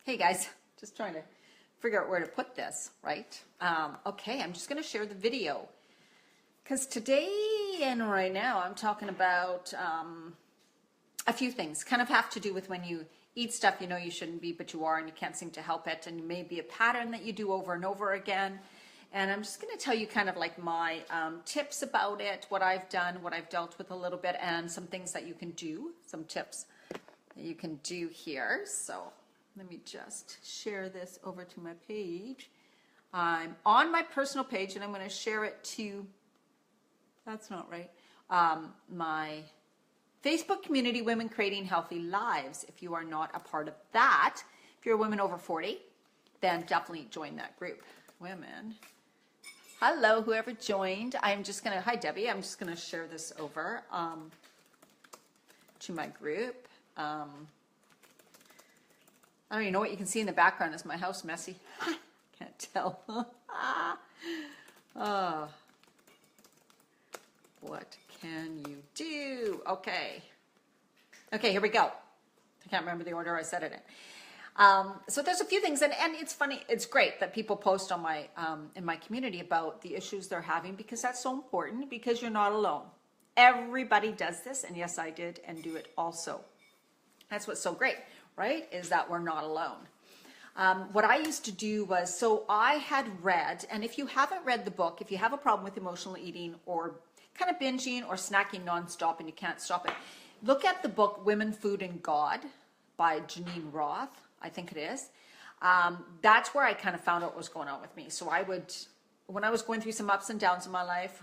Hey guys, just trying to figure out where to put this, right? Okay, I'm just going to share the video because today and right now I'm talking about a few things kind of have to do with when you eat stuff you know you shouldn't be, but you are and you can't seem to help it, and it may be a pattern that you do over and over again. And I'm just going to tell you kind of like my tips about it, what I've done, what I've dealt with a little bit, and some things that you can do, some tips that you can do here. So let me just share this over to my page. I'm on my personal page and I'm going to share it to, that's not right, my Facebook community, Women Creating Healthy Lives. If you are not a part of that, if you're a woman over 40, then definitely join that group. Women. Hello, whoever joined. I'm just going to, hi Debbie, I'm just going to share this over to my group. I don't even know what you can see in the background. Is my house messy? Can't tell. Oh. What can you do? Okay. Okay, here we go. I can't remember the order I said it in. So there's a few things, and it's funny. It's great that people post on my in my community about the issues they're having, because that's so important, because you're not alone. Everybody does this, and yes, I did and do it also. That's what's so great, right? Is that we're not alone. What I used to do was, so I had read, and if you haven't read the book, if you have a problem with emotional eating or kind of binging or snacking nonstop and you can't stop it, look at the book Women, Food, and God by Janine Roth, I think it is. That's where I kind of found out what was going on with me. So I would, when I was going through some ups and downs in my life,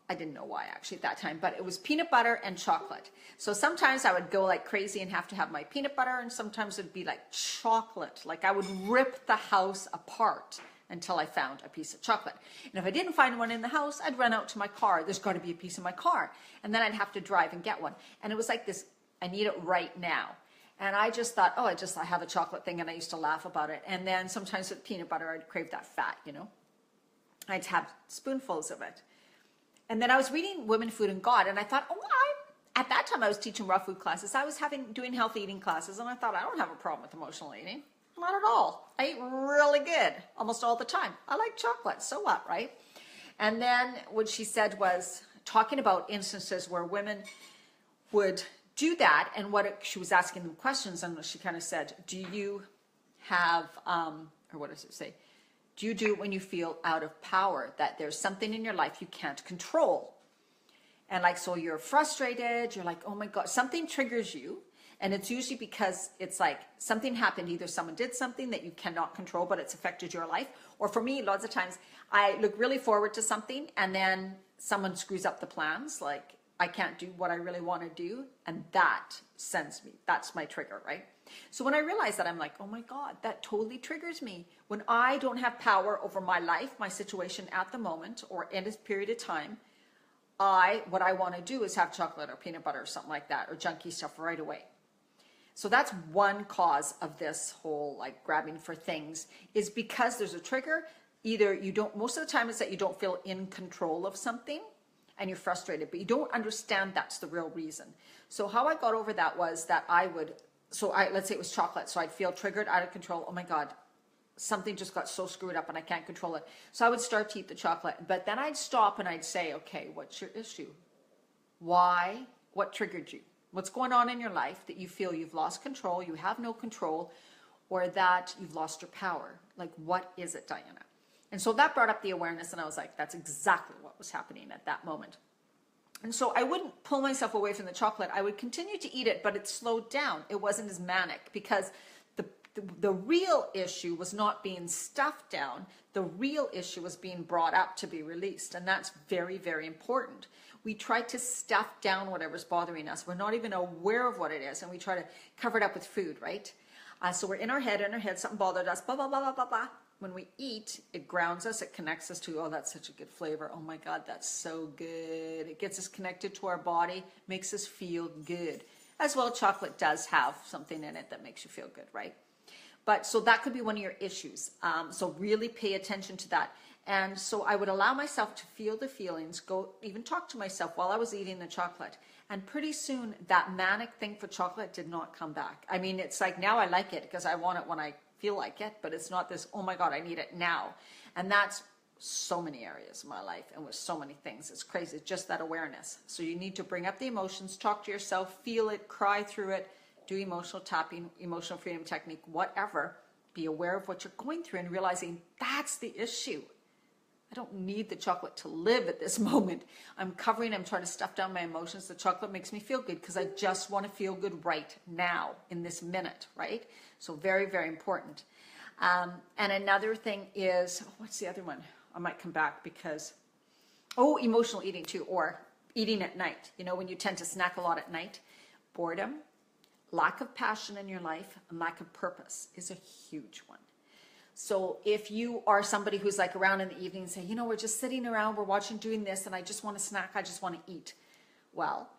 I didn't know why actually at that time, but it was peanut butter and chocolate. So sometimes I would go like crazy and have to have my peanut butter, and sometimes it'd be like chocolate. Like I would rip the house apart until I found a piece of chocolate. And if I didn't find one in the house, I'd run out to my car. There's got to be a piece in my car. And then I'd have to drive and get one. And it was like this, I need it right now. And I just thought, oh, I have a chocolate thing, and I used to laugh about it. And then sometimes with peanut butter, I'd crave that fat, you know. I'd have spoonfuls of it. And then I was reading Women, Food, and God, and I thought, at that time I was teaching raw food classes. I was doing healthy eating classes, and I thought, I don't have a problem with emotional eating. Not at all. I eat really good almost all the time. I like chocolate, so what, right? And then what she said was talking about instances where women would do that, and she was asking them questions, and she kind of said, do you have, or what does it say? Do you do it when you feel out of power, that there's something in your life you can't control? And like, so you're frustrated, you're like, oh my God, something triggers you. And it's usually because it's like something happened. Either someone did something that you cannot control, but it's affected your life. Or for me, lots of times I look really forward to something and then someone screws up the plans. Like I can't do what I really want to do. And that sends me, that's my trigger, right? So when I realized that, I'm like, oh my God, that totally triggers me. When I don't have power over my life, my situation at the moment, or in a period of time, what I want to do is have chocolate or peanut butter or something like that, or junky stuff right away. So that's one cause of this whole like grabbing for things, is because there's a trigger. Either you don't, most of the time it's that you don't feel in control of something and you're frustrated, but you don't understand that's the real reason. So how I got over that was that let's say it was chocolate. So I'd feel triggered, out of control. Oh my God, something just got so screwed up and I can't control it. So I would start to eat the chocolate, but then I'd stop and I'd say, okay, what's your issue? Why? What triggered you? What's going on in your life that you feel you've lost control, you have no control, or that you've lost your power? Like, what is it, Diana? And so that brought up the awareness, and I was like, that's exactly what was happening at that moment. And so I wouldn't pull myself away from the chocolate. I would continue to eat it, but it slowed down. It wasn't as manic, because the real issue was not being stuffed down. The real issue was being brought up to be released. And that's very, very important. We try to stuff down whatever's bothering us. We're not even aware of what it is. And we try to cover it up with food, right? So we're in our head, something bothered us, blah, blah, blah, blah, blah, blah. When we eat, it grounds us, it connects us to, oh, that's such a good flavor. Oh my God, that's so good. It gets us connected to our body, makes us feel good. As well, chocolate does have something in it that makes you feel good, right? But so that could be one of your issues. So really pay attention to that. And so I would allow myself to feel the feelings, go even talk to myself while I was eating the chocolate. And pretty soon that manic thing for chocolate did not come back. I mean, it's like now I like it because I want it when I feel like it, but it's not this, oh my God, I need it now. And that's so many areas of my life and with so many things. It's crazy. It's just that awareness. So you need to bring up the emotions, talk to yourself, feel it, cry through it, do emotional tapping, emotional freedom technique, whatever. Be aware of what you're going through and realizing that's the issue. I don't need the chocolate to live at this moment. I'm trying to stuff down my emotions. The chocolate makes me feel good because I just want to feel good right now in this minute, right? So very, very important. And another thing is, what's the other one? I might come back because, emotional eating too, or eating at night. You know, when you tend to snack a lot at night, boredom, lack of passion in your life, and lack of purpose is a huge one. So if you are somebody who's like around in the evening and say, you know, we're just sitting around, we're watching, doing this, and I just want to snack, I just want to eat. Well,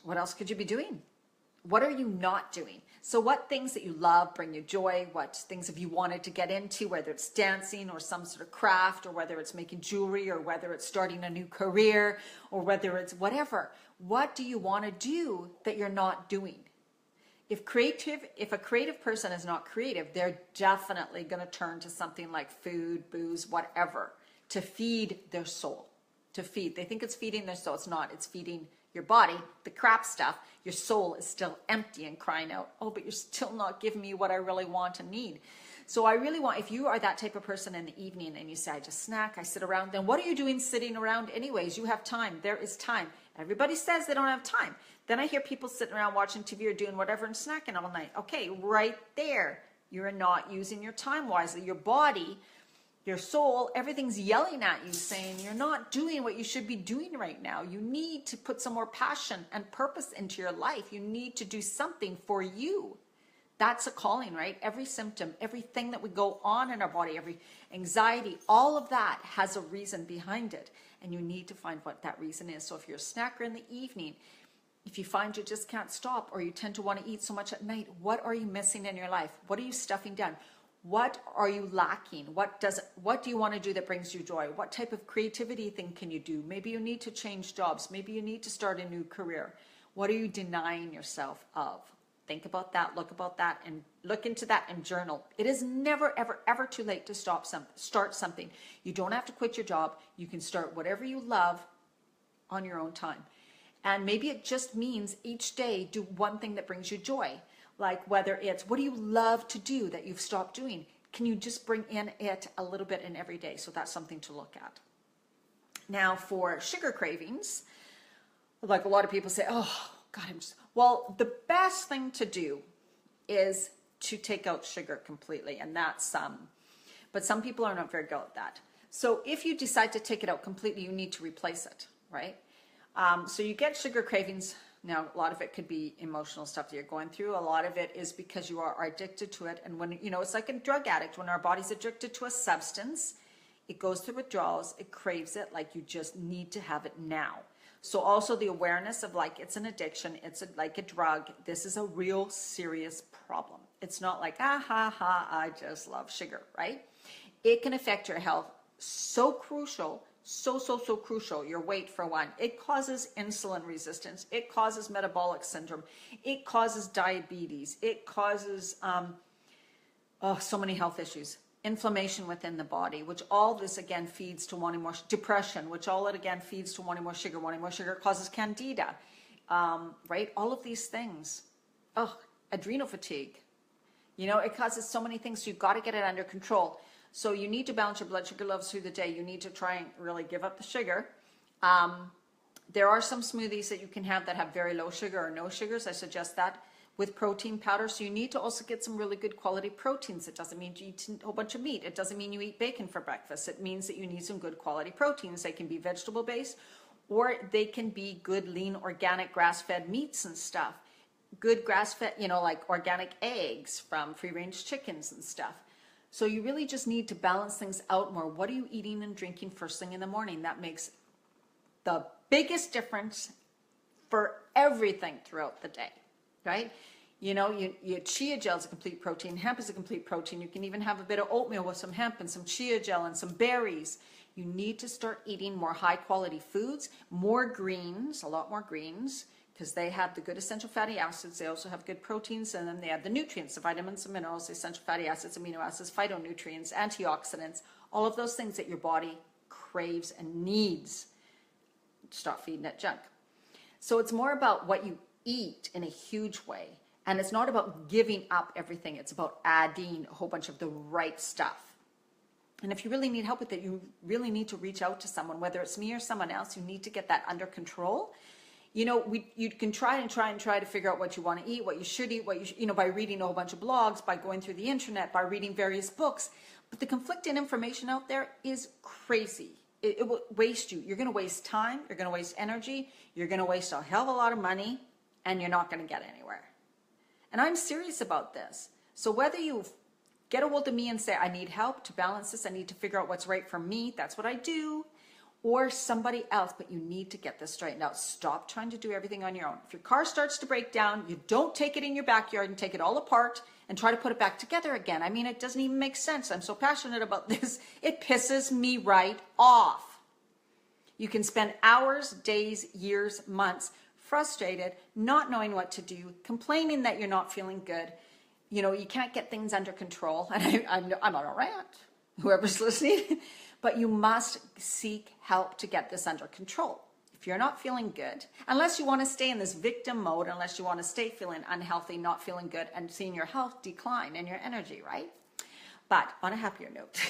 what else could you be doing? What are you not doing? So what things that you love bring you joy? What things have you wanted to get into, whether it's dancing or some sort of craft, or whether it's making jewelry, or whether it's starting a new career, or whether it's whatever. What do you want to do that you're not doing? If a creative person is not creative, they're definitely going to turn to something like food, booze, whatever, to feed their soul. They think it's feeding their soul. It's not. It's feeding your body, the crap stuff. Your soul is still empty and crying out, oh, but you're still not giving me what I really want and need. So I really want, if you are that type of person in the evening and you say, I just snack, I sit around, then what are you doing sitting around anyways? You have time. There is time. Everybody says they don't have time. Then I hear people sitting around watching TV or doing whatever and snacking all night. Okay, right there. You're not using your time wisely. Your body, your soul, everything's yelling at you saying you're not doing what you should be doing right now. You need to put some more passion and purpose into your life. You need to do something for you. That's a calling, right? Every symptom, everything that would go on in our body, every anxiety, all of that has a reason behind it. And you need to find what that reason is. So if you're a snacker in the evening, if you find you just can't stop, or you tend to want to eat so much at night, what are you missing in your life? What are you stuffing down? What are you lacking? What do you want to do that brings you joy? What type of creativity thing can you do? Maybe you need to change jobs. Maybe you need to start a new career. What are you denying yourself of? Think about that, and look into that and journal. It is never, ever, ever too late to start something. You don't have to quit your job. You can start whatever you love on your own time. And maybe it just means each day do one thing that brings you joy. Like whether it's, what do you love to do that you've stopped doing? Can you just bring in it a little bit in every day? So that's something to look at. Now for sugar cravings, like a lot of people say, oh God, well, the best thing to do is to take out sugar completely. And that's, but some people are not very good at that. So if you decide to take it out completely, you need to replace it, right? So you get sugar cravings. Now, a lot of it could be emotional stuff that you're going through. A lot of it is because you are addicted to it. And when, you know, it's like a drug addict. When our body's addicted to a substance, it goes through withdrawals, it craves it, like you just need to have it now. So also the awareness of like, it's an addiction, like a drug. This is a real serious problem. It's not like, I just love sugar, right? It can affect your health. So crucial. So crucial. Your weight, for one. It causes insulin resistance. It causes metabolic syndrome. It causes diabetes. It causes so many health issues. Inflammation within the body, which all this again feeds to wanting more. Depression, which all it again feeds to wanting more sugar. Wanting more sugar causes candida, right? All of these things. Adrenal fatigue. You know, it causes so many things. So you've got to get it under control. So you need to balance your blood sugar levels through the day. You need to try and really give up the sugar. There are some smoothies that you can have that have very low sugar or no sugars. I suggest that with protein powder. So you need to also get some really good quality proteins. It doesn't mean you eat a whole bunch of meat. It doesn't mean you eat bacon for breakfast. It means that you need some good quality proteins. They can be vegetable based, or they can be good, lean, organic, grass-fed meats and stuff. Good grass-fed, you know, like organic eggs from free-range chickens and stuff. So you really just need to balance things out more. What are you eating and drinking first thing in the morning? That makes the biggest difference for everything throughout the day, right? You know, chia gel is a complete protein. Hemp is a complete protein. You can even have a bit of oatmeal with some hemp and some chia gel and some berries. You need to start eating more high quality foods, more greens, a lot more greens, because they have the good essential fatty acids. They also have good proteins, and then they have the nutrients, the vitamins, the minerals, the essential fatty acids, amino acids, phytonutrients, antioxidants, all of those things that your body craves and needs. Stop feeding it junk. So it's more about what you eat in a huge way. And it's not about giving up everything. It's about adding a whole bunch of the right stuff. And if you really need help with it, you really need to reach out to someone, whether it's me or someone else. You need to get that under control. You know, you can try to figure out what you want to eat, what you should eat, by reading a whole bunch of blogs, by going through the internet, by reading various books. But the conflicting information out there is crazy. It will waste you. You're going to waste time. You're going to waste energy. You're going to waste a hell of a lot of money, and you're not going to get anywhere. And I'm serious about this. So whether you get a hold of me and say, I need help to balance this, I need to figure out what's right for me, that's what I do, or somebody else, but you need to get this straightened out. Stop trying to do everything on your own. If your car starts to break down, you don't take it in your backyard and take it all apart and try to put it back together again. I mean, it doesn't even make sense. I'm so passionate about this. It pisses me right off. You can spend hours, days, years, months frustrated, not knowing what to do, complaining that you're not feeling good. You know, you can't get things under control. And I'm on a rant, whoever's listening. But you must seek help to get this under control. If you're not feeling good, unless you want to stay in this victim mode, unless you want to stay feeling unhealthy, not feeling good, and seeing your health decline and your energy, right? But on a happier note,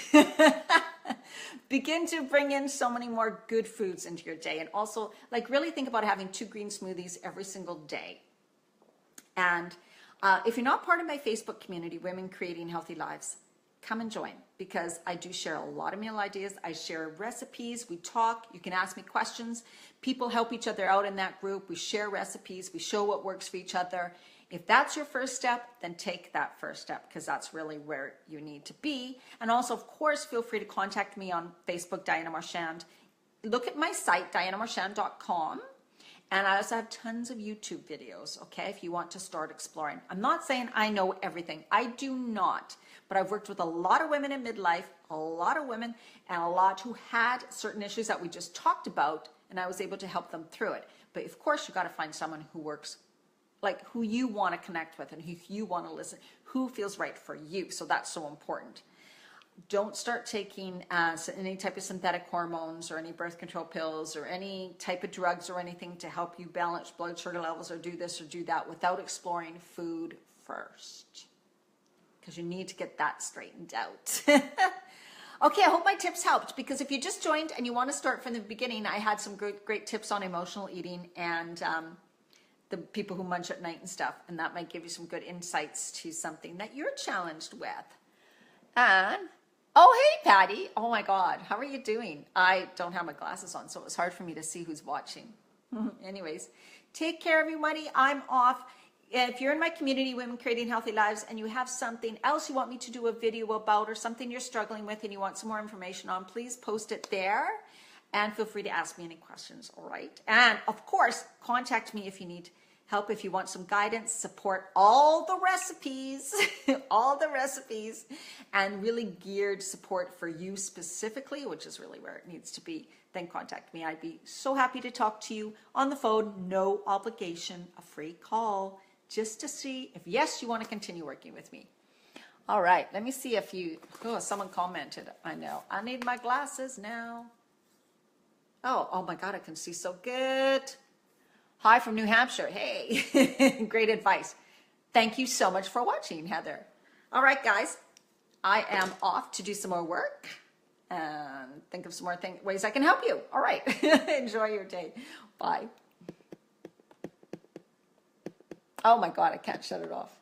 begin to bring in so many more good foods into your day. And also, like, really think about having 2 green smoothies every single day. And if you're not part of my Facebook community, Women Creating Healthy Lives, come and join, because I do share a lot of meal ideas. I share recipes. We talk. You can ask me questions. People help each other out in that group. We share recipes. We show what works for each other. If that's your first step, then take that first step, because that's really where you need to be. And also, of course, feel free to contact me on Facebook, Diana Marchand. Look at my site, dianamarchand.com. And I also have tons of YouTube videos, okay, if you want to start exploring. I'm not saying I know everything. I do not. But I've worked with a lot of women in midlife, a lot of women, and a lot who had certain issues that we just talked about, and I was able to help them through it. But of course, you got to find someone who works, like who you want to connect with and who you want to listen, who feels right for you. So that's so important. Don't start taking any type of synthetic hormones or any birth control pills or any type of drugs or anything to help you balance blood sugar levels or do this or do that without exploring food first, because you need to get that straightened out. Okay, I hope my tips helped, because if you just joined and you want to start from the beginning, I had some great tips on emotional eating and the people who munch at night and stuff, and that might give you some good insights to something that you're challenged with. And oh, hey, Patty. Oh, my God. How are you doing? I don't have my glasses on, so it was hard for me to see who's watching. Anyways, take care, everybody. I'm off. If you're in my community, Women Creating Healthy Lives, and you have something else you want me to do a video about or something you're struggling with and you want some more information on, please post it there. And feel free to ask me any questions, all right? And, of course, contact me if you need help, if you want some guidance, support, all the recipes, all the recipes, and really geared support for you specifically, which is really where it needs to be, then contact me. I'd be so happy to talk to you on the phone, no obligation, a free call, just to see if, yes, you want to continue working with me. All right, let me see if someone commented. I know, I need my glasses now. Oh my God, I can see so good. Hi from New Hampshire. Hey, great advice. Thank you so much for watching, Heather. All right, guys, I am off to do some more work and think of some more ways I can help you. All right, enjoy your day. Bye. Oh my God, I can't shut it off.